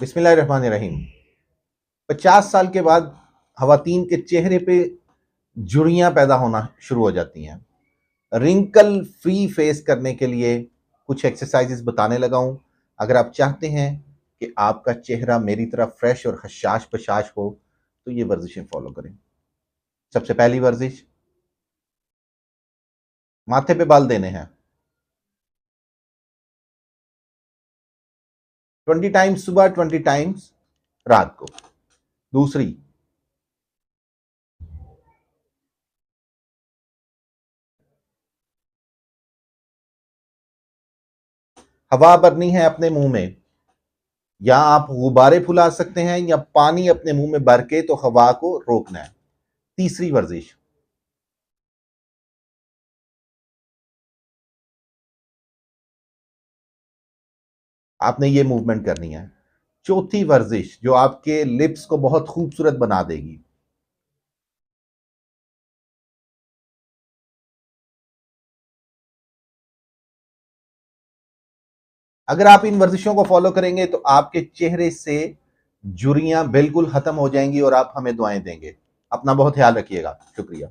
बिस्मिल्लाहिर्रहमानिर्रहीम। 50 साल के बाद खवातीन के चेहरे पे झुर्रियां पैदा होना शुरू हो जाती हैं। रिंकल फ्री फेस करने के लिए कुछ एक्सरसाइजेस बताने लगा हूं। अगर आप चाहते हैं कि आपका चेहरा मेरी तरह फ्रेश और हशाश बशाश हो तो ये वर्जिशें फॉलो करें। सबसे पहली वर्जिश, माथे पे बाल देने हैं। 20 टाइम्स सुबह, 20 टाइम्स रात को। दूसरी, हवा भरनी है अपने मुंह में। या आप गुब्बारे फुला सकते हैं या पानी अपने मुंह में भर के तो हवा को रोकना है। तीसरी वर्जिश, आपने ये मूवमेंट करनी है। चौथी वर्जिश जो आपके लिप्स को बहुत खूबसूरत बना देगी, अगर आप इन वर्जिशों को फॉलो करेंगे तो आपके चेहरे से झुर्रियां बिल्कुल खत्म हो जाएंगी और आप हमें दुआएं देंगे। अपना बहुत ख्याल रखिएगा। शुक्रिया।